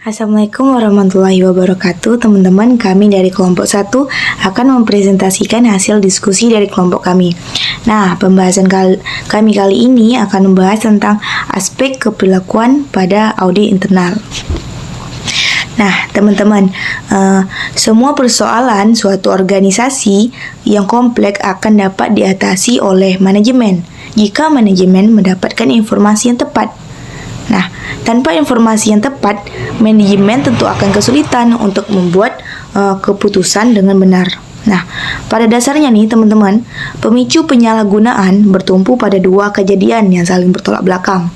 Assalamualaikum warahmatullahi wabarakatuh. Teman-teman, kami dari kelompok 1 akan mempresentasikan hasil diskusi dari kelompok kami. Nah, pembahasan kami kali ini akan membahas tentang aspek keperilakuan pada audit internal. Nah, teman-teman, semua persoalan suatu organisasi yang kompleks akan dapat diatasi oleh manajemen jika manajemen mendapatkan informasi yang tepat. Nah, tanpa informasi yang tepat, manajemen tentu akan kesulitan untuk membuat keputusan dengan benar. Nah, pada dasarnya nih teman-teman, pemicu penyalahgunaan bertumpu pada dua kejadian yang saling bertolak belakang.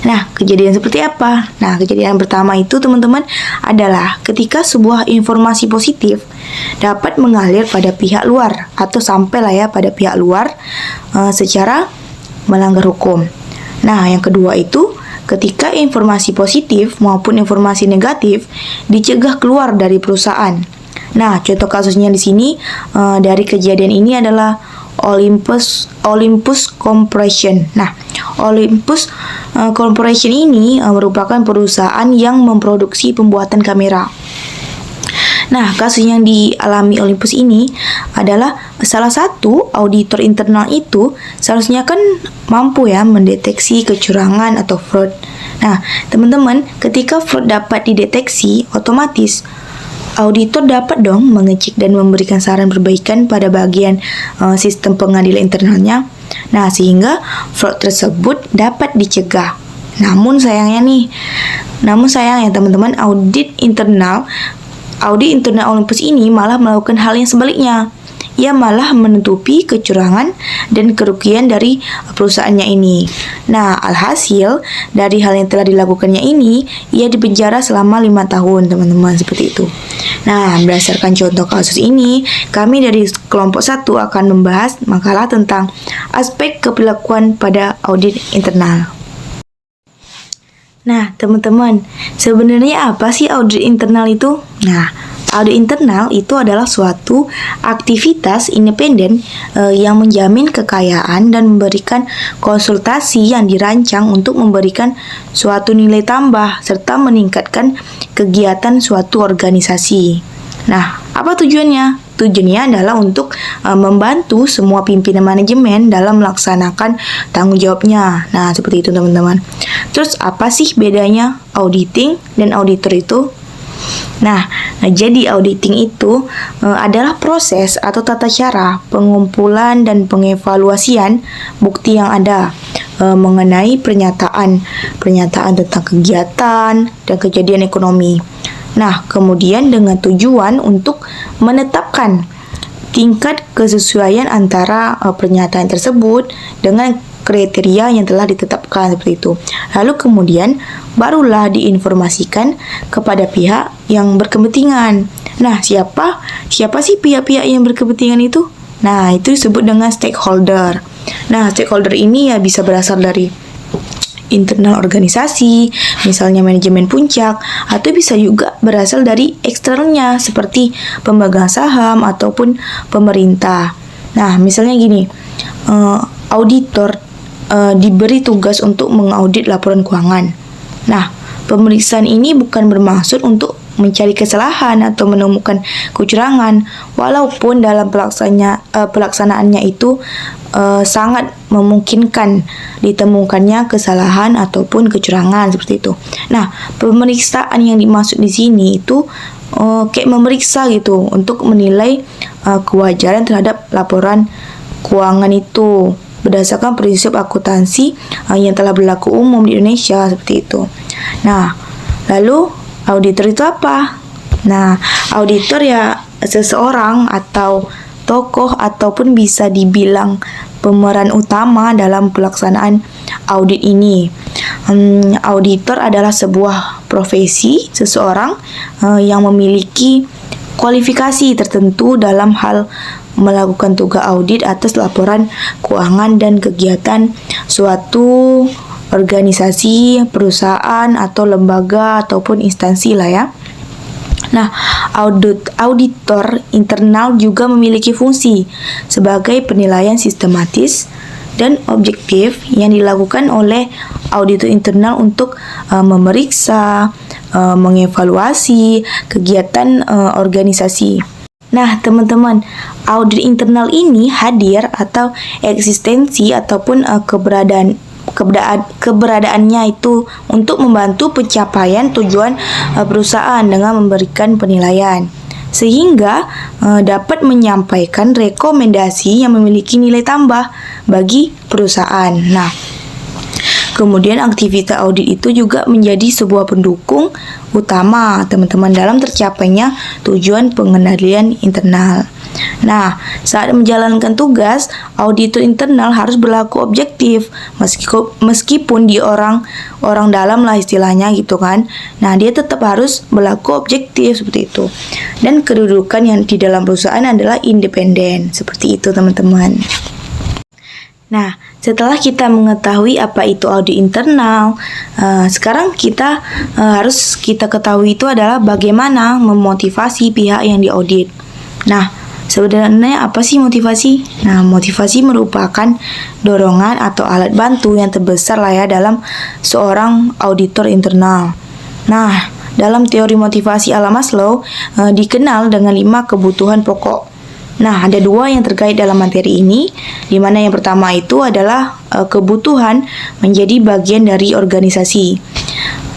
Nah, kejadian seperti apa? Nah, kejadian pertama itu teman-teman adalah ketika sebuah informasi positif dapat mengalir pada pihak luar atau sampailah ya pada pihak luar secara melanggar hukum. Nah, yang kedua itu ketika informasi positif maupun informasi negatif dicegah keluar dari perusahaan. Nah, contoh kasusnya di sini dari kejadian ini adalah Olympus Corporation. Nah, Olympus Corporation ini merupakan perusahaan yang memproduksi pembuatan kamera. Nah, kasus yang dialami Olympus ini adalah salah satu auditor internal itu seharusnya kan mampu ya mendeteksi kecurangan atau fraud. Nah, teman-teman, ketika fraud dapat dideteksi, otomatis auditor dapat dong mengecek dan memberikan saran perbaikan pada bagian sistem pengadilan internalnya. Nah, sehingga fraud tersebut dapat dicegah. Namun sayangnya teman-teman, audit internal Olympus ini malah melakukan hal yang sebaliknya. Ia malah menutupi kecurangan dan kerugian dari perusahaannya ini. Nah, alhasil dari hal yang telah dilakukannya ini, ia dipenjara selama 5 tahun, teman-teman, seperti itu. Nah, berdasarkan contoh kasus ini, kami dari kelompok 1 akan membahas makalah tentang aspek keperilakuan pada audit internal. Nah, teman-teman, sebenarnya apa sih audit internal itu? Nah, audit internal itu adalah suatu aktivitas independen yang menjamin kekayaan dan memberikan konsultasi yang dirancang untuk memberikan suatu nilai tambah serta meningkatkan kegiatan suatu organisasi. Nah, apa tujuannya? Tujuannya adalah untuk membantu semua pimpinan manajemen dalam melaksanakan tanggung jawabnya. Nah, seperti itu teman-teman. Terus apa sih bedanya auditing dan auditor itu? Nah, jadi auditing itu adalah proses atau tata cara pengumpulan dan pengevaluasian bukti yang ada mengenai pernyataan tentang kegiatan dan kejadian ekonomi. Nah, kemudian dengan tujuan untuk menetapkan tingkat kesesuaian antara pernyataan tersebut dengan kriteria yang telah ditetapkan seperti itu. Lalu kemudian barulah diinformasikan kepada pihak yang berkepentingan. Nah, siapa sih pihak-pihak yang berkepentingan itu? Nah, itu disebut dengan stakeholder. Nah, stakeholder ini ya bisa berasal dari internal organisasi, misalnya manajemen puncak, atau bisa juga berasal dari eksternalnya seperti pemegang saham ataupun pemerintah. Nah, misalnya gini, auditor diberi tugas untuk mengaudit laporan keuangan. Nah, pemeriksaan ini bukan bermaksud untuk mencari kesalahan atau menemukan kecurangan, walaupun dalam pelaksanaannya itu sangat memungkinkan ditemukannya kesalahan ataupun kecurangan seperti itu. Nah, pemeriksaan yang dimaksud di sini itu kayak memeriksa gitu untuk menilai kewajaran terhadap laporan keuangan itu berdasarkan prinsip akuntansi yang telah berlaku umum di Indonesia seperti itu. Nah, lalu auditor itu apa? Nah, auditor ya seseorang atau tokoh ataupun bisa dibilang pemeran utama dalam pelaksanaan audit ini. Auditor adalah sebuah profesi seseorang yang memiliki kualifikasi tertentu dalam hal melakukan tugas audit atas laporan keuangan dan kegiatan suatu organisasi, perusahaan, atau lembaga ataupun instansi lah ya. Nah, auditor internal juga memiliki fungsi sebagai penilaian sistematis dan objektif yang dilakukan oleh auditor internal untuk memeriksa mengevaluasi kegiatan organisasi. Nah, teman-teman, audit internal ini hadir atau eksistensi ataupun keberadaannya itu untuk membantu pencapaian tujuan perusahaan dengan memberikan penilaian, sehingga dapat menyampaikan rekomendasi yang memiliki nilai tambah bagi perusahaan. Nah, kemudian aktivitas audit itu juga menjadi sebuah pendukung utama teman-teman dalam tercapainya tujuan pengendalian internal. Nah, saat menjalankan tugas, auditor internal harus berlaku objektif meskipun di orang dalam lah istilahnya gitu kan. Nah, dia tetap harus berlaku objektif seperti itu. Dan kedudukan yang di dalam perusahaan adalah independen. Seperti itu, teman-teman. Nah, setelah kita mengetahui apa itu audit internal, sekarang kita harus kita ketahui itu adalah bagaimana memotivasi pihak yang diaudit. Nah, sebenarnya apa sih motivasi? Nah, motivasi merupakan dorongan atau alat bantu yang terbesar lah ya dalam seorang auditor internal. Nah, dalam teori motivasi ala Maslow dikenal dengan 5 kebutuhan pokok. Nah, ada 2 yang terkait dalam materi ini, di mana yang pertama itu adalah kebutuhan menjadi bagian dari organisasi.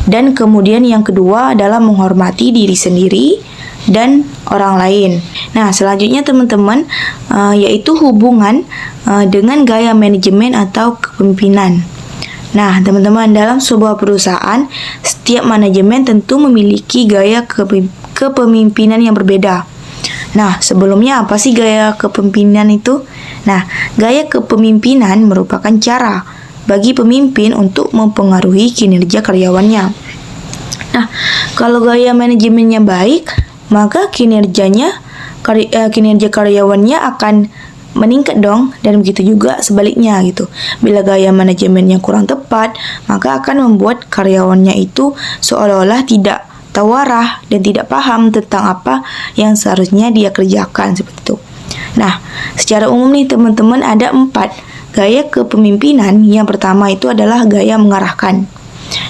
Dan kemudian yang kedua adalah menghormati diri sendiri dan orang lain. Nah, selanjutnya teman-teman, yaitu hubungan dengan gaya manajemen atau kepemimpinan. Nah, teman-teman, dalam sebuah perusahaan, setiap manajemen tentu memiliki gaya kepemimpinan yang berbeda. Nah, sebelumnya apa sih gaya kepemimpinan itu? Nah, gaya kepemimpinan merupakan cara bagi pemimpin untuk mempengaruhi kinerja karyawannya. Nah, kalau gaya manajemennya baik, maka kinerja karyawannya akan meningkat dong, dan begitu juga sebaliknya gitu. Bila gaya manajemennya kurang tepat, maka akan membuat karyawannya itu seolah-olah tidak tahu arah dan tidak paham tentang apa yang seharusnya dia kerjakan seperti itu. Nah, secara umum nih teman-teman ada 4 gaya kepemimpinan. Yang pertama itu adalah gaya mengarahkan.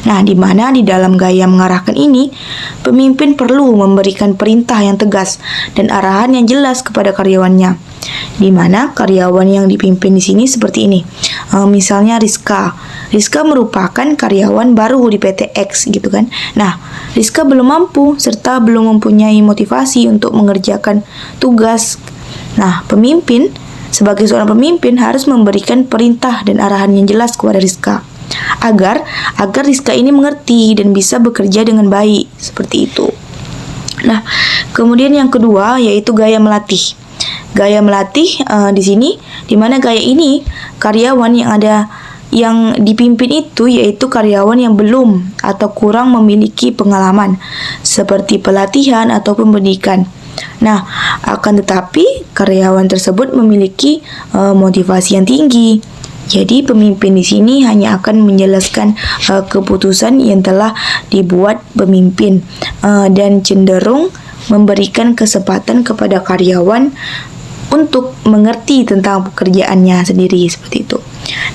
Nah, di mana di dalam gaya mengarahkan ini, pemimpin perlu memberikan perintah yang tegas dan arahan yang jelas kepada karyawannya. Di mana karyawan yang dipimpin di sini seperti ini. Misalnya Rizka merupakan karyawan baru di PT X gitu kan. Nah, Rizka belum mampu serta belum mempunyai motivasi untuk mengerjakan tugas. Nah, sebagai seorang pemimpin harus memberikan perintah dan arahan yang jelas kepada Rizka agar Rizka ini mengerti dan bisa bekerja dengan baik, seperti itu. Nah, kemudian yang kedua yaitu gaya melatih. Gaya melatih di sini, di mana gaya ini karyawan yang dipimpin itu yaitu karyawan yang belum atau kurang memiliki pengalaman seperti pelatihan atau pendidikan. Nah, akan tetapi karyawan tersebut memiliki motivasi yang tinggi. Jadi pemimpin di sini hanya akan menjelaskan keputusan yang telah dibuat pemimpin dan cenderung memberikan kesempatan kepada karyawan untuk mengerti tentang pekerjaannya sendiri seperti itu.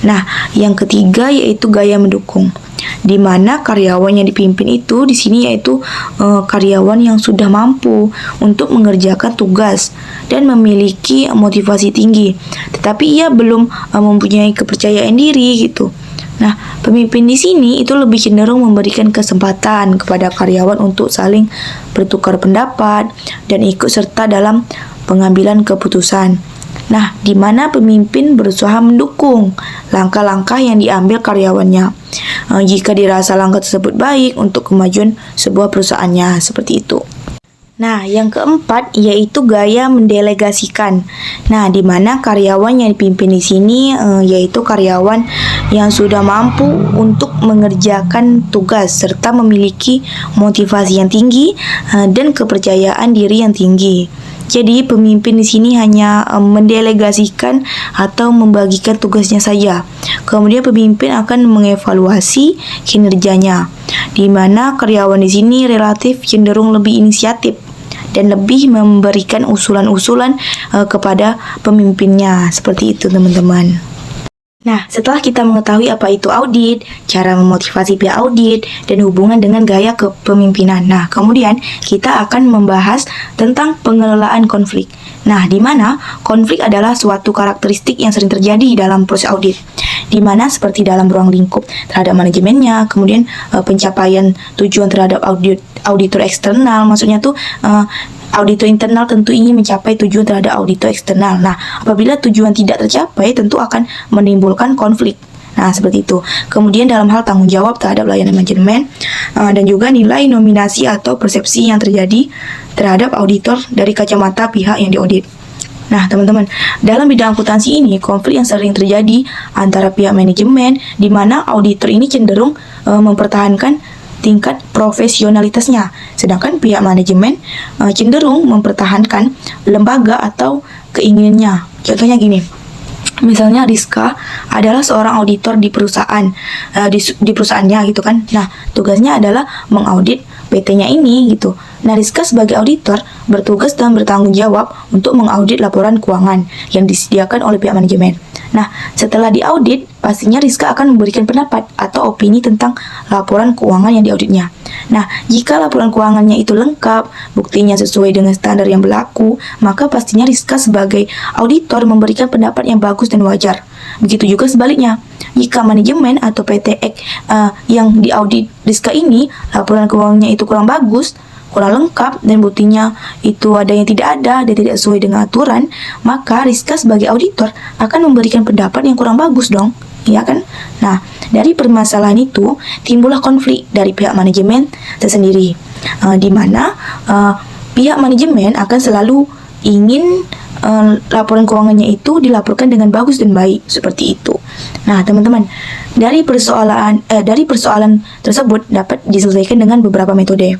Nah, yang ketiga yaitu gaya mendukung, di mana karyawan yang dipimpin itu di sini yaitu karyawan yang sudah mampu untuk mengerjakan tugas dan memiliki motivasi tinggi, tetapi ia belum mempunyai kepercayaan diri gitu. Nah, pemimpin di sini itu lebih cenderung memberikan kesempatan kepada karyawan untuk saling bertukar pendapat dan ikut serta dalam pengambilan keputusan. Nah, di mana pemimpin berusaha mendukung langkah-langkah yang diambil karyawannya jika dirasa langkah tersebut baik untuk kemajuan sebuah perusahaannya, seperti itu. Nah, yang keempat yaitu gaya mendelegasikan. Nah, di mana karyawan yang dipimpin di sini yaitu karyawan yang sudah mampu untuk mengerjakan tugas serta memiliki motivasi yang tinggi dan kepercayaan diri yang tinggi. Jadi pemimpin di sini hanya mendelegasikan atau membagikan tugasnya saja. Kemudian pemimpin akan mengevaluasi kinerjanya, di mana karyawan di sini relatif cenderung lebih inisiatif dan lebih memberikan usulan-usulan kepada pemimpinnya. Seperti itu, teman-teman. Nah, setelah kita mengetahui apa itu audit, cara memotivasi pihak audit, dan hubungan dengan gaya kepemimpinan. Nah, kemudian kita akan membahas tentang pengelolaan konflik. Nah, di mana konflik adalah suatu karakteristik yang sering terjadi dalam proses audit, di mana seperti dalam ruang lingkup terhadap manajemennya, kemudian pencapaian tujuan terhadap auditor eksternal, maksudnya tuh auditor internal tentu ingin mencapai tujuan terhadap auditor eksternal. Nah, apabila tujuan tidak tercapai, tentu akan menimbulkan konflik. Nah, seperti itu. Kemudian dalam hal tanggung jawab terhadap layanan manajemen, dan juga nilai nominasi atau persepsi yang terjadi terhadap auditor dari kacamata pihak yang diaudit. Nah, teman-teman, dalam bidang akuntansi ini, konflik yang sering terjadi antara pihak manajemen, di mana auditor ini cenderung mempertahankan tingkat profesionalitasnya, sedangkan pihak manajemen cenderung mempertahankan lembaga atau keinginannya. Contohnya gini, misalnya Rizka adalah seorang auditor di perusahaan, di perusahaannya gitu kan. Nah, tugasnya adalah mengaudit PT-nya ini gitu. Nah, Rizka sebagai auditor bertugas dan bertanggung jawab untuk mengaudit laporan keuangan yang disediakan oleh pihak manajemen. Nah, setelah diaudit, pastinya Rizka akan memberikan pendapat atau opini tentang laporan keuangan yang diauditnya. Nah, jika laporan keuangannya itu lengkap, buktinya sesuai dengan standar yang berlaku, maka pastinya Rizka sebagai auditor memberikan pendapat yang bagus dan wajar. Begitu juga sebaliknya, jika manajemen atau PT yang diaudit Rizka ini, laporan keuangannya itu kurang bagus, kurang lengkap, dan buktinya itu ada yang tidak ada dan tidak sesuai dengan aturan, maka Rizka sebagai auditor akan memberikan pendapat yang kurang bagus dong, ya kan? Nah, dari permasalahan itu timbullah konflik dari pihak manajemen tersendiri, di mana pihak manajemen akan selalu ingin laporan keuangannya itu dilaporkan dengan bagus dan baik, seperti itu. Nah, teman-teman, dari persoalan tersebut dapat diselesaikan dengan beberapa metode.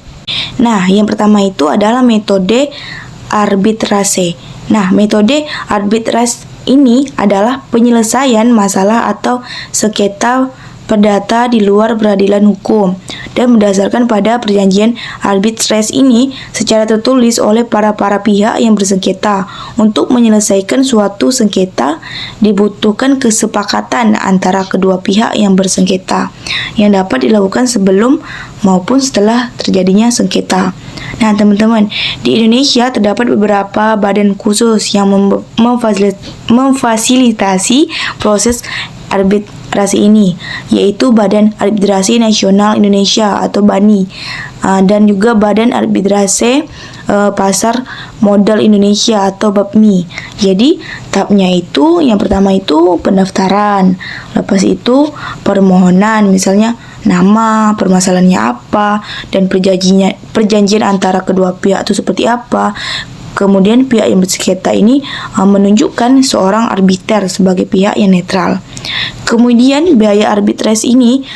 Nah, yang pertama itu adalah metode arbitrase. Nah, metode arbitrase ini adalah penyelesaian masalah atau sengketa perdata di luar peradilan hukum, dan berdasarkan pada perjanjian arbitrase ini secara tertulis oleh para pihak yang bersengketa. Untuk menyelesaikan suatu sengketa dibutuhkan kesepakatan antara kedua pihak yang bersengketa yang dapat dilakukan sebelum maupun setelah terjadinya sengketa. Nah, teman-teman, di Indonesia terdapat beberapa badan khusus yang memfasilitasi proses arbitrase ini, yaitu Badan Arbitrase Nasional Indonesia atau BANI, dan juga Badan Arbitrase Pasar Modal Indonesia atau BAPMI. Jadi tahapnya itu, yang pertama itu pendaftaran, lepas itu permohonan, misalnya nama, permasalahannya apa, dan perjanjian antara kedua pihak itu seperti apa. Kemudian pihak yang bersengketa ini menunjukkan seorang arbiter sebagai pihak yang netral. Kemudian biaya arbitrase ini,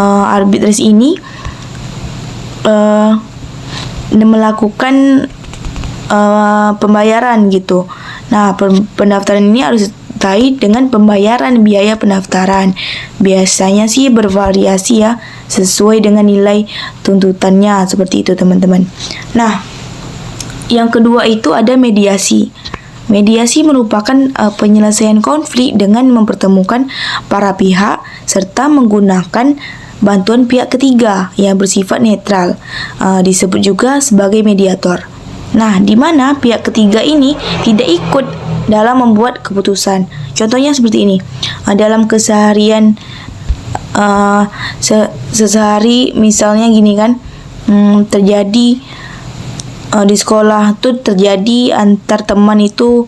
arbitrase ini melakukan pembayaran gitu. Nah, pendaftaran ini harus terkait dengan pembayaran biaya pendaftaran. Biasanya sih bervariasi ya, sesuai dengan nilai tuntutannya, seperti itu teman-teman. Nah, yang kedua itu ada mediasi. Mediasi merupakan penyelesaian konflik dengan mempertemukan para pihak serta menggunakan bantuan pihak ketiga yang bersifat netral, disebut juga sebagai mediator. Nah, di mana pihak ketiga ini tidak ikut dalam membuat keputusan. Contohnya seperti ini. Dalam keseharian sehari misalnya gini kan, terjadi di sekolah tuh terjadi antar teman itu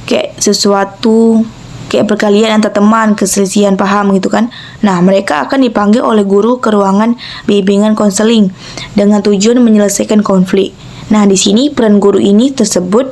kayak sesuatu kayak perkalian antar teman, keselisihan paham gitu kan. Nah, mereka akan dipanggil oleh guru ke ruangan bimbingan konseling dengan tujuan menyelesaikan konflik. Nah, di sini peran guru ini tersebut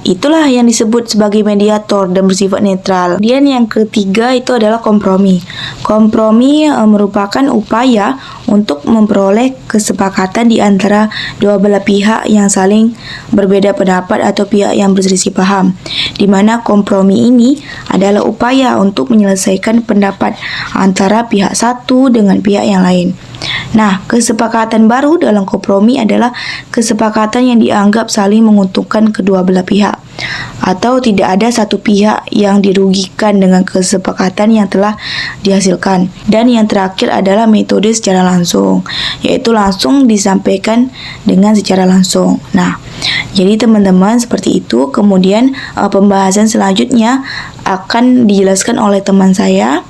itulah yang disebut sebagai mediator dan bersifat netral. Kemudian yang ketiga itu adalah kompromi. Kompromi merupakan upaya untuk memperoleh kesepakatan di antara dua belah pihak yang saling berbeda pendapat atau pihak yang berselisih paham, di mana kompromi ini adalah upaya untuk menyelesaikan pendapat antara pihak satu dengan pihak yang lain. Nah, kesepakatan baru dalam kompromi adalah kesepakatan yang dianggap saling menguntungkan kedua belah pihak, atau tidak ada satu pihak yang dirugikan dengan kesepakatan yang telah dihasilkan. Dan yang terakhir adalah metode secara langsung, yaitu langsung disampaikan dengan secara langsung. Nah, jadi teman-teman seperti itu. Kemudian pembahasan selanjutnya akan dijelaskan oleh teman saya,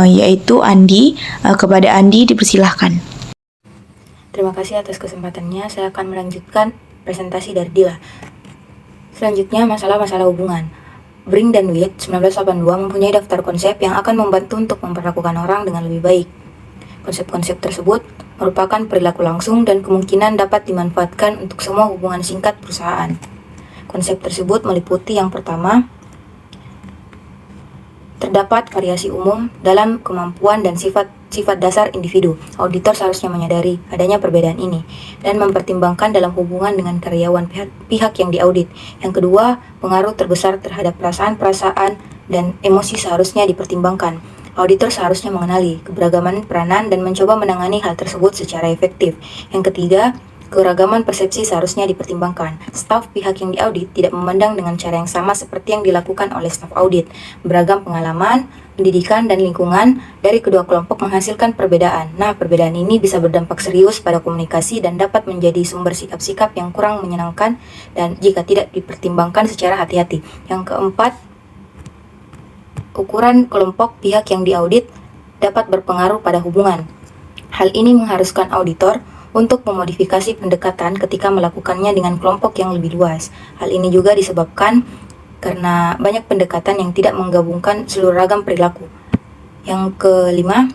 yaitu Andi. Kepada Andi dipersilahkan. Terima kasih atas kesempatannya. Saya akan melanjutkan presentasi dari Dila. Selanjutnya, masalah-masalah hubungan. Brink dan Witt 1982 mempunyai daftar konsep yang akan membantu untuk memperlakukan orang dengan lebih baik. Konsep-konsep tersebut merupakan perilaku langsung dan kemungkinan dapat dimanfaatkan untuk semua hubungan singkat perusahaan. Konsep tersebut meliputi yang pertama, terdapat variasi umum dalam kemampuan dan sifat dasar individu. Auditor seharusnya menyadari adanya perbedaan ini dan mempertimbangkan dalam hubungan dengan karyawan pihak yang diaudit. Yang kedua, pengaruh terbesar terhadap perasaan-perasaan dan emosi seharusnya dipertimbangkan. Auditor seharusnya mengenali keberagaman peranan dan mencoba menangani hal tersebut secara efektif. Yang ketiga, keragaman persepsi seharusnya dipertimbangkan. Staf pihak yang diaudit tidak memandang dengan cara yang sama seperti yang dilakukan oleh staf audit. Beragam pengalaman, pendidikan, dan lingkungan dari kedua kelompok menghasilkan perbedaan. Nah, perbedaan ini bisa berdampak serius pada komunikasi dan dapat menjadi sumber sikap-sikap yang kurang menyenangkan dan jika tidak dipertimbangkan secara hati-hati. Yang keempat, ukuran kelompok pihak yang diaudit dapat berpengaruh pada hubungan. Hal ini mengharuskan auditor untuk memodifikasi pendekatan ketika melakukannya dengan kelompok yang lebih luas. Hal ini juga disebabkan karena banyak pendekatan yang tidak menggabungkan seluruh ragam perilaku. Yang kelima,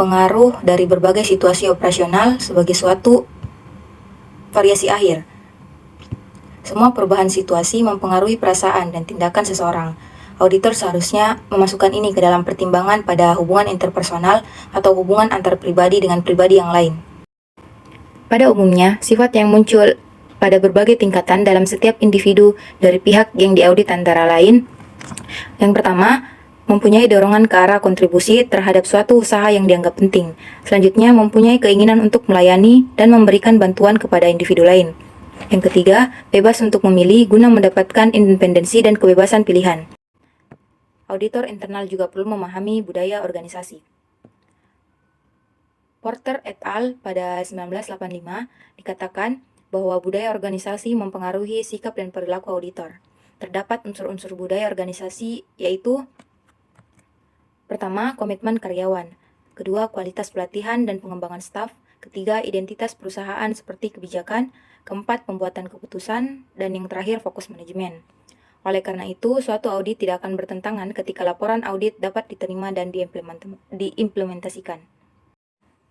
pengaruh dari berbagai situasi operasional sebagai suatu variasi akhir. Semua perubahan situasi mempengaruhi perasaan dan tindakan seseorang. Auditor seharusnya memasukkan ini ke dalam pertimbangan pada hubungan interpersonal atau hubungan antar pribadi dengan pribadi yang lain. Pada umumnya, sifat yang muncul pada berbagai tingkatan dalam setiap individu dari pihak yang diaudit antara lain. Yang pertama, mempunyai dorongan ke arah kontribusi terhadap suatu usaha yang dianggap penting. Selanjutnya, mempunyai keinginan untuk melayani dan memberikan bantuan kepada individu lain. Yang ketiga, bebas untuk memilih guna mendapatkan independensi dan kebebasan pilihan. Auditor internal juga perlu memahami budaya organisasi. Porter et al. Pada 1985 dikatakan bahwa budaya organisasi mempengaruhi sikap dan perilaku auditor. Terdapat unsur-unsur budaya organisasi yaitu: pertama, komitmen karyawan; kedua, kualitas pelatihan dan pengembangan staf; ketiga, identitas perusahaan seperti kebijakan; keempat, pembuatan keputusan; dan yang terakhir, fokus manajemen. Oleh karena itu, suatu audit tidak akan bertentangan ketika laporan audit dapat diterima dan diimplementasikan.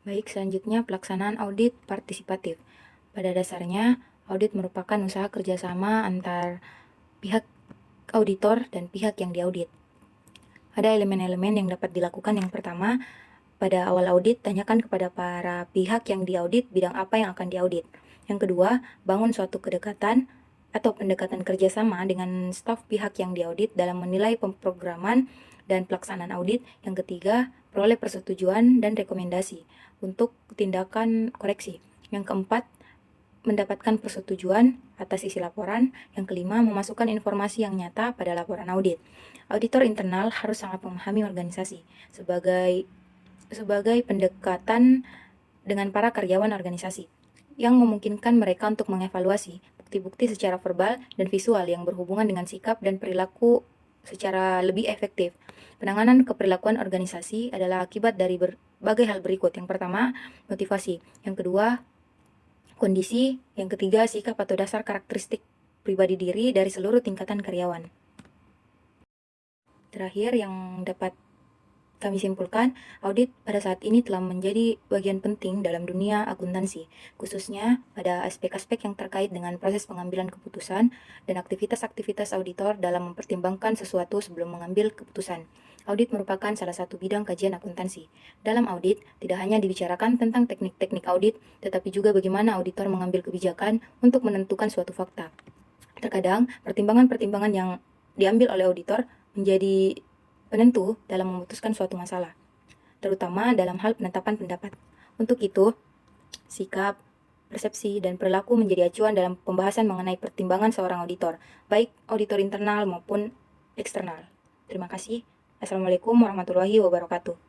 Baik, selanjutnya pelaksanaan audit partisipatif. Pada dasarnya, audit merupakan usaha kerjasama antar pihak auditor dan pihak yang diaudit. Ada elemen-elemen yang dapat dilakukan. Yang pertama, pada awal audit, tanyakan kepada para pihak yang diaudit bidang apa yang akan diaudit. Yang kedua, bangun suatu kedekatan atau pendekatan kerjasama dengan staf pihak yang diaudit dalam menilai pemrograman dan pelaksanaan audit. Yang ketiga, peroleh persetujuan dan rekomendasi untuk tindakan koreksi. Yang keempat, mendapatkan persetujuan atas isi laporan. Yang kelima, memasukkan informasi yang nyata pada laporan audit. Auditor internal harus sangat memahami organisasi sebagai pendekatan dengan para karyawan organisasi yang memungkinkan mereka untuk mengevaluasi bukti-bukti secara verbal dan visual yang berhubungan dengan sikap dan perilaku secara lebih efektif. Penanganan keperilakuan organisasi adalah akibat dari berbagai hal berikut. Yang pertama, motivasi. Yang kedua, kondisi. Yang ketiga, sikap atau dasar karakteristik pribadi diri dari seluruh tingkatan karyawan. Terakhir, yang dapat kami simpulkan, audit pada saat ini telah menjadi bagian penting dalam dunia akuntansi, khususnya pada aspek-aspek yang terkait dengan proses pengambilan keputusan dan aktivitas-aktivitas auditor dalam mempertimbangkan sesuatu sebelum mengambil keputusan. Audit merupakan salah satu bidang kajian akuntansi. Dalam audit, tidak hanya dibicarakan tentang teknik-teknik audit, tetapi juga bagaimana auditor mengambil kebijakan untuk menentukan suatu fakta. Terkadang, pertimbangan-pertimbangan yang diambil oleh auditor menjadi penentu dalam memutuskan suatu masalah, terutama dalam hal penetapan pendapat. Untuk itu, sikap, persepsi, dan perilaku menjadi acuan dalam pembahasan mengenai pertimbangan seorang auditor, baik auditor internal maupun eksternal. Terima kasih. Assalamualaikum warahmatullahi wabarakatuh.